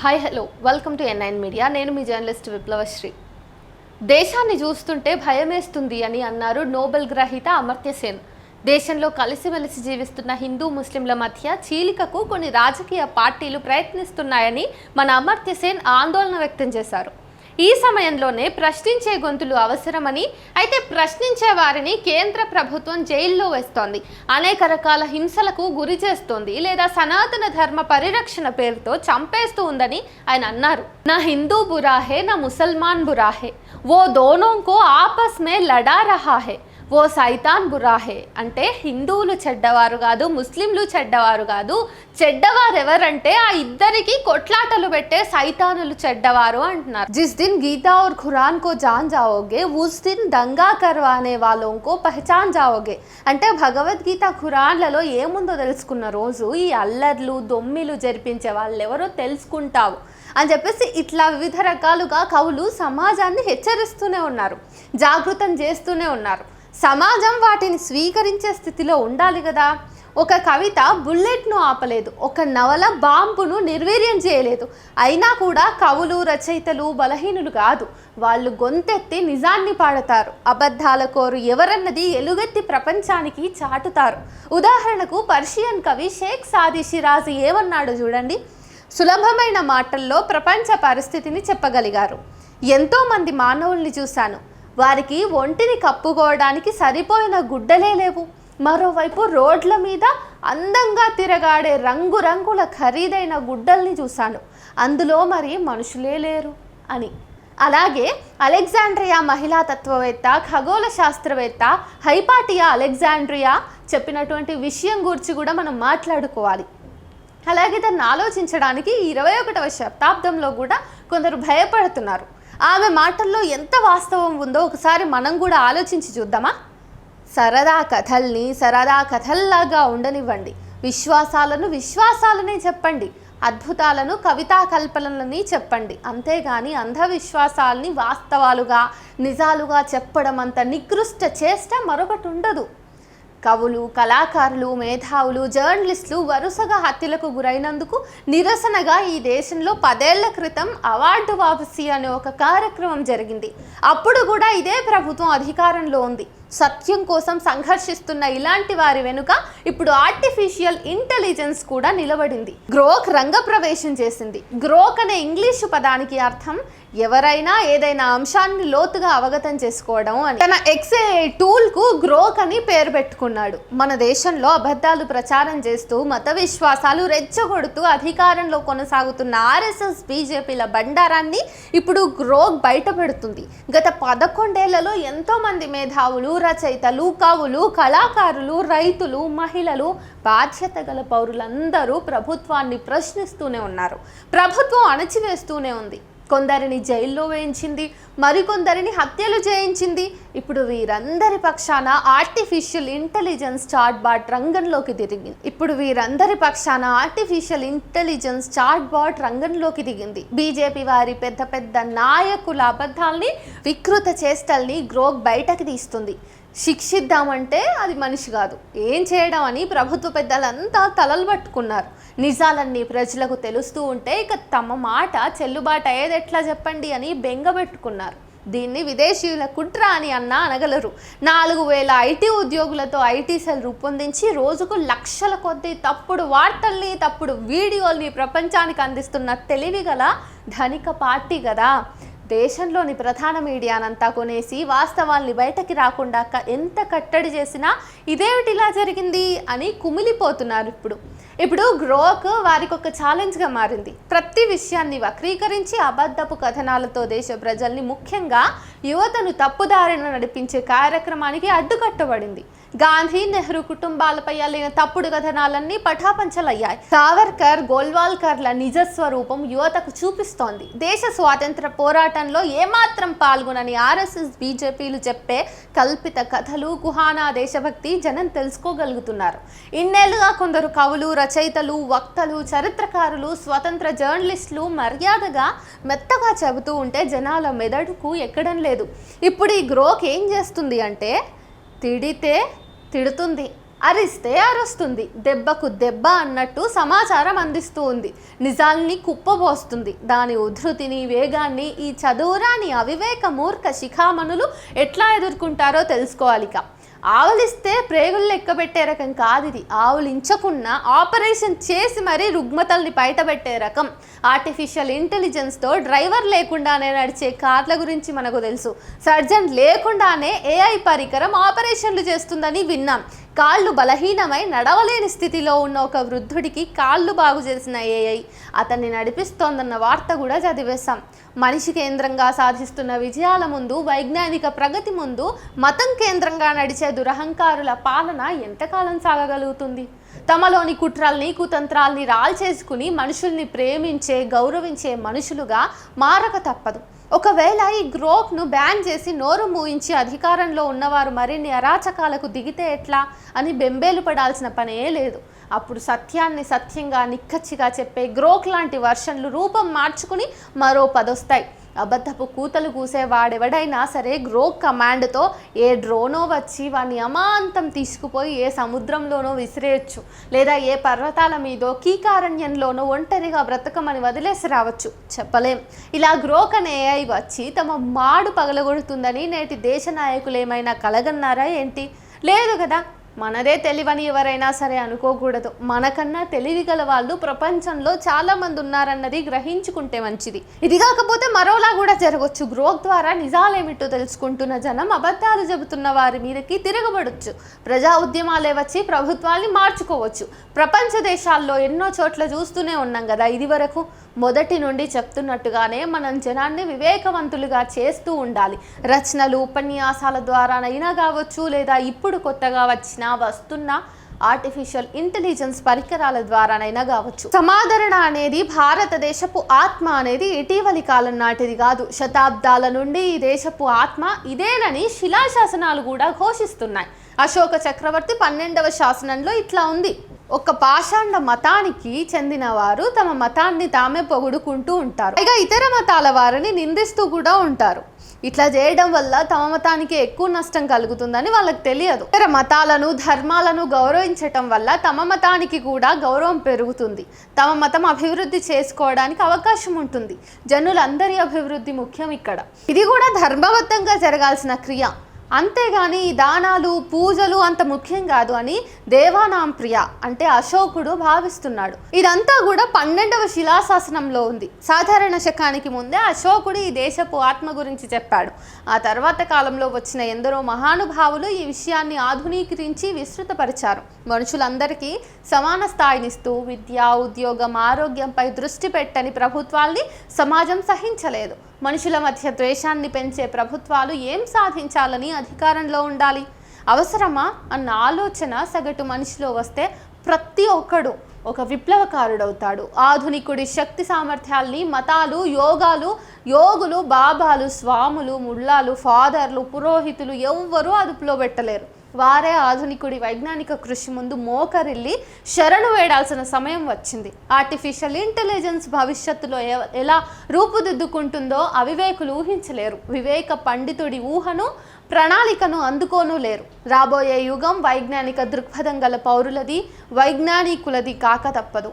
Hi hello welcome to N9 media. నేను మీ journalist విప్లవశ్రీ. దేశాన్ని చూస్తుంటే భయమేస్తుంది అని అన్నారు నోబెల్ గ్రహీత అమర్త్య సేన్. దేశంలో కలిసిమెలిసి జీవిస్తున్న హిందూ ముస్లింల మధ్య చీలికకు కొన్ని రాజకీయ పార్టీలు ప్రయత్నిస్తున్నాయని మన అమర్త్య సేన్ ఆందోళన వ్యక్తం చేశారు. ఈ సమయంలోనే ప్రశ్నించే గొంతులు అవసరమని, అయితే ప్రశ్నించే వారిని కేంద్ర ప్రభుత్వం జైల్లో వేస్తోంది, అనేక రకాల హింసలకు గురి చేస్తోంది, లేదా సనాతన ధర్మ పరిరక్షణ పేరుతో చంపేస్తూ ఉందని ఆయన అన్నారు. నా హిందూ బురా హే, నా ముసల్మాన్ బురా హే, वो दोनों को आपस में लड़ा रहा है, ఓ సైతాన్ బురాహే. అంటే హిందువులు చెడ్డవారు కాదు, ముస్లింలు చెడ్డవారు కాదు, చెడ్డవారు ఎవరంటే ఆ ఇద్దరికి కొట్లాటలు పెట్టే సైతానులు చెడ్డవారు అంటున్నారు. జిస్ దిన్ గీతా और ఖురాన్ కో జాన్ జాओगे ఉస్ దిన్ దంగా కర్వానే వాలోं को పహచాన్ జాओगे. అంటే భగవద్గీత ఖురాన్లలో ఏముందో తెలుసుకున్న రోజు ఈ అల్లర్లు దొమ్మిలు జరిపించే వాళ్ళు ఎవరో తెలుసుకుంటావు అని చెప్పేసి ఇట్లా వివిధ రకాలుగా కవులు సమాజాన్ని హెచ్చరిస్తూనే ఉన్నారు, జాగృతం చేస్తూనే ఉన్నారు. సమాజం వాటిని స్వీకరించే స్థితిలో ఉండాలి కదా. ఒక కవిత బుల్లెట్ను ఆపలేదు, ఒక నవల బాంబును నిర్వీర్యం చేయలేదు. అయినా కూడా కవులు రచయితలు బలహీనులు కాదు, వాళ్ళు గొంతెత్తి నిజాన్ని పాడతారు. అబద్ధాల కోరు ఎవరన్నది ఎలుగెత్తి ప్రపంచానికి చాటుతారు. ఉదాహరణకు పర్షియన్ కవి షేక్ సాది షిరాజీ ఏమన్నాడో చూడండి. సులభమైన మాటల్లో ప్రపంచ పరిస్థితిని చెప్పగలిగారు. ఎంతోమంది మానవుల్ని చూశాను, వారికి ఒంటిని కప్పుకోవడానికి సరిపోయిన గుడ్డలే లేవు. మరోవైపు రోడ్ల మీద అందంగా తిరగాడే రంగురంగుల ఖరీదైన గుడ్డల్ని చూశాను, అందులో మరి మనుషులే లేరు అని. అలాగే అలెగ్జాండ్రియా మహిళా తత్వవేత్త, ఖగోళ శాస్త్రవేత్త హైపాటియా అలెగ్జాండ్రియా చెప్పినటువంటి విషయం గురించి కూడా మనం మాట్లాడుకోవాలి. అలాగే దాన్ని ఆలోచించడానికి 21వ శతాబ్దంలో కూడా కొందరు భయపడుతున్నారు. ఆమె మాటల్లో ఎంత వాస్తవం ఉందో ఒకసారి మనం కూడా ఆలోచించి చూద్దామా. సరదా కథల్ని సరదా కథల్లాగా ఉండనివ్వండి, విశ్వాసాలను విశ్వాసాలనే చెప్పండి, అద్భుతాలను కవితా కల్పనలని చెప్పండి. అంతేగాని అంధవిశ్వాసాలని వాస్తవాలుగా నిజాలుగా చెప్పడం అంత నికృష్ట చేష్ట మరొకటి ఉండదు. కవులు, కళాకారులు, మేధావులు, జర్నలిస్టులు వరుసగా హత్యలకు గురైనందుకు నిరసనగా ఈ దేశంలో 10 ఏళ్ల క్రితం అవార్డు వాపసీ అనే ఒక కార్యక్రమం జరిగింది. అప్పుడు కూడా ఇదే ప్రభుత్వం అధికారంలో ఉంది. సత్యం కోసం సంఘర్షిస్తున్న ఇలాంటి వారి వెనుక ఇప్పుడు ఆర్టిఫిషియల్ ఇంటెలిజెన్స్ కూడా నిలబడింది. గ్రోక్ రంగప్రవేశం చేసింది. గ్రోక్ అనే ఇంగ్లీషు పదానికి అర్థం ఎవరైనా ఏదైనా అంశాన్ని లోతుగా అవగతం చేసుకోవడం అని. తన XAI టూల్కు గ్రోక్ అని పేరు పెట్టుకున్నాడు. మన దేశంలో అబద్ధాలు ప్రచారం చేస్తూ మత విశ్వాసాలు రెచ్చగొడుతూ అధికారంలో కొనసాగుతున్న RSS BJPల బండారాన్ని ఇప్పుడు గ్రోక్ బయట పెడుతుంది. గత 11 ఏళ్లలో ఎంతో మంది మేధావులు, రచయితలు, కవులు, కళాకారులు, రైతులు, మహిళలు, బాధ్యత గల పౌరులందరూ ప్రభుత్వాన్ని ప్రశ్నిస్తూనే ఉన్నారు. ప్రభుత్వం అణచివేస్తూనే ఉంది. కొందరిని జైల్లో వేయించింది, మరికొందరిని హత్యలు చేయించింది. ఇప్పుడు వీరందరి పక్షాన ఆర్టిఫిషియల్ ఇంటెలిజెన్స్ చాట్బాట్ రంగంలోకి దిగింది. బీజేపీ వారి పెద్ద పెద్ద నాయకుల అబద్ధాల్ని, వికృత చేష్టల్ని గ్రోక్ బయటకు తీస్తుంది. శిక్షిద్దామంటే అది మనిషి కాదు, ఏం చేయడం అని ప్రభుత్వ పెద్దలంతా తలలు పట్టుకున్నారు. నిజాలన్నీ ప్రజలకు తెలుస్తూ ఉంటే ఇక తమ మాట చెల్లుబాటు అయ్యేది ఎట్లా చెప్పండి అని బెంగబెట్టుకున్నారు. దీన్ని విదేశీయుల కుట్ర అని అనగలరు. 4000 IT ఉద్యోగులతో IT సెల్ రూపొందించి రోజుకు లక్షల కొద్దీ తప్పుడు వార్తల్ని, తప్పుడు వీడియోల్ని ప్రపంచానికి అందిస్తున్న తెలివిగల ధనిక పార్టీ కదా. దేశంలోని ప్రధాన మీడియానంతా కొనేసి వాస్తవాల్ని బయటకి రాకుండా ఎంత కట్టడి చేసినా ఇదేమిటి ఇలా జరిగింది అని కుమిలిపోతున్నారు. ఇప్పుడు గ్రోక్ వారికి ఒక ఛాలెంజ్గా మారింది. ప్రతి విషయాన్ని వక్రీకరించి అబద్ధపు కథనాలతో దేశ ప్రజల్ని, ముఖ్యంగా యువతను తప్పుదారిన నడిపించే కార్యక్రమానికి అడ్డుకట్టబడింది. గాంధీ, నెహ్రూ కుటుంబాలపై అల్లిన తప్పుడు కథనాలన్నీ పటాపంచలయ్యాయి. సావర్కర్, గోల్వాల్కర్ల నిజస్వరూపం యువతకు చూపిస్తోంది. దేశ స్వాతంత్ర పోరాటంలో ఏమాత్రం పాల్గొనని RSS BJPలు చెప్పే కల్పిత కథలు, కుహానా దేశభక్తి జనం తెలుసుకోగలుగుతున్నారు. ఇన్నేళ్లుగా కొందరు కవులు, రచయితలు, వక్తలు, చరిత్రకారులు, స్వతంత్ర జర్నలిస్టులు మర్యాదగా మెత్తగా చెబుతూ ఉంటే జనాల మెదడుకు ఎక్కడం లేదు. ఇప్పుడు ఈ గ్రోక్ ఏం చేస్తుంది అంటే తిడితే తిడుతుంది, అరిస్తే అరుస్తుంది, దెబ్బకు దెబ్బ అన్నట్టు సమాచారం అందిస్తూ ఉంది. నిజాల్ని కుప్పబోస్తుంది. దాని ఉధృతిని, వేగాన్ని ఈ చదువురాని అవివేక మూర్ఖ శిఖామణులు ఎట్లా ఎదుర్కొంటారో తెలుసుకోవాలిక. ఆవులిస్తే ప్రేగులు లెక్కబెట్టే రకం కాదు ఇది. ఆవులించకుండా ఆపరేషన్ చేసి మరీ రుగ్మతల్ని బయటపెట్టే రకం. ఆర్టిఫిషియల్ ఇంటెలిజెన్స్తో డ్రైవర్ లేకుండానే నడిచే కార్ల గురించి మనకు తెలుసు. సర్జన్ లేకుండానే ఏఐ పరికరం ఆపరేషన్లు చేస్తుందని విన్నాం. కాళ్ళు బలహీనమై నడవలేని స్థితిలో ఉన్న ఒక వృద్ధుడికి కాళ్ళు బాగు చేసిన ఏఐ అతన్ని నడిపిస్తోందన్న వార్త కూడా చదివేశాం. మనిషి కేంద్రంగా సాధిస్తున్న విజయాల ముందు, వైజ్ఞానిక ప్రగతి ముందు మతం కేంద్రంగా నడిచే దురహంకారుల పాలన ఎంతకాలం సాగగలుగుతుంది? తమలోని కుట్రల్ని, కుతంత్రాల్ని రాల్చేసుకుని మనుషుల్ని ప్రేమించే, గౌరవించే మనుషులుగా మారక తప్పదు. ఒకవేళ ఈ గ్రోక్ను బ్యాన్ చేసి నోరు మూయించి అధికారంలో ఉన్నవారు మరిన్ని అరాచకాలకు దిగితే ఎట్లా అని బెంబేలు పడాల్సిన పనే లేదు. అప్పుడు సత్యాన్ని సత్యంగా నిక్కచ్చిగా చెప్పే గ్రోక్ లాంటి వర్షన్లు రూపం మార్చుకుని మరో 10 వస్తాయి. అబద్ధపు కూతలు కూసేవాడెవడైనా సరే గ్రోక్ కమాండ్తో ఏ డ్రోనో వచ్చి వాడిని అమాంతం తీసుకుపోయి ఏ సముద్రంలోనో విసిరేయచ్చు, లేదా ఏ పర్వతాల మీదో కీకారణ్యంలోనో ఒంటరిగా బ్రతకమని వదిలేసి రావచ్చు, చెప్పలేం. ఇలా గ్రోక్ అనే ఏఐ వచ్చి తమ మాడు పగలగొడుతుందని నేటి దేశ నాయకులు ఏమైనా కలగన్నారా ఏంటి? లేదు కదా. మనదే తెలివని ఎవరైనా సరే అనుకోకూడదు. మనకన్నా తెలివి గల వాళ్ళు ప్రపంచంలో చాలా మంది ఉన్నారన్నది గ్రహించుకుంటే మంచిది. ఇది కాకపోతే మరోలా కూడా జరగవచ్చు. గ్రోక్ ద్వారా నిజాలేమిటో తెలుసుకుంటున్న జనం అబద్ధాలు చెబుతున్న వారి మీదకి తిరగబడొచ్చు. ప్రజా ఉద్యమాలే వచ్చి ప్రభుత్వాన్ని మార్చుకోవచ్చు. ప్రపంచ దేశాల్లో ఎన్నో చోట్ల చూస్తూనే ఉన్నాం కదా. ఇది వరకు మొదటి నుండి చెప్తున్నట్టుగానే మనం జనాన్ని వివేకవంతులుగా చేస్తూ ఉండాలి. రచనలు, ఉపన్యాసాల ద్వారానైనా కావచ్చు, లేదా ఇప్పుడు కొత్తగా వస్తున్న ఆర్టిఫిషియల్ ఇంటెలిజెన్స్ పరికరాల ద్వారానైనా కావచ్చు. సమాదరణ అనేది భారతదేశపు ఆత్మ అనేది ఇటీవలి కాలం నాటిది కాదు. శతాబ్దాల నుండి ఈ దేశపు ఆత్మ ఇదేనని శిలాశాసనాలు కూడా ఘోషిస్తున్నాయి. అశోక చక్రవర్తి 12వ శాసనంలో ఇట్లా ఉంది: ఒక పాషాండ మతానికి చెందిన వారు తమ మతాన్ని తామే పొగుడుకుంటూ ఉంటారు, పైగా ఇతర మతాల వారిని నిందిస్తూ కూడా ఉంటారు. ఇట్లా చేయడం వల్ల తమ మతానికి ఎక్కువ నష్టం కలుగుతుందని వాళ్ళకి తెలియదు. ఇతర మతాలను, ధర్మాలను గౌరవించటం వల్ల తమ మతానికి కూడా గౌరవం పెరుగుతుంది. తమ మతం అభివృద్ధి చేసుకోవడానికి అవకాశం ఉంటుంది. జనులందరి అభివృద్ధి ముఖ్యం ఇక్కడ. ఇది కూడా ధర్మబద్ధంగా జరగాల్సిన క్రియ. అంతేగాని ఈ దానాలు, పూజలు అంత ముఖ్యం కాదు అని దేవానాం ప్రియ అంటే అశోకుడు భావిస్తున్నాడు. ఇదంతా కూడా 12వ శిలాశాసనంలో ఉంది. సాధారణ శకానికి ముందే అశోకుడు ఈ దేశపు ఆత్మ గురించి చెప్పాడు. ఆ తర్వాత కాలంలో వచ్చిన ఎందరో మహానుభావులు ఈ విషయాన్ని ఆధునీకరించి విస్తృతపరిచారు. మనుషులందరికీ సమాన స్థాయినిస్తూ విద్య, ఉద్యోగం, ఆరోగ్యంపై దృష్టి పెట్టని ప్రభుత్వాల్ని సమాజం సహించలేదు. మనుషుల మధ్య ద్వేషాన్ని పెంచే ప్రభుత్వాలు ఏం సాధించాలని అధికారంలో ఉండాలి? అవసరమా అన్న ఆలోచన సగటు మనిషిలో వస్తే ప్రతి ఒక్కడు ఒక విప్లవకారుడవుతాడు. ఆధునికుడి శక్తి సామర్థ్యాల్ని మతాలు, యోగులు, బాబాలు, స్వాములు, ముళ్ళాలు, ఫాదర్లు, పురోహితులు ఎవ్వరూ అదుపులో పెట్టలేరు. వారే ఆధునికుడి వైజ్ఞానిక కృషి ముందు మోకరిల్లి శరణు వేడాల్సిన సమయం వచ్చింది. ఆర్టిఫిషియల్ ఇంటెలిజెన్స్ భవిష్యత్తులో ఎలా రూపుదిద్దుకుంటుందో అవివేకులు ఊహించలేరు. వివేక పండితుడి ఊహను, ప్రణాళికను అందుకోనూ లేరు. రాబోయే యుగం వైజ్ఞానిక దృక్పథం గల పౌరులది, వైజ్ఞానికులది కాక తప్పదు.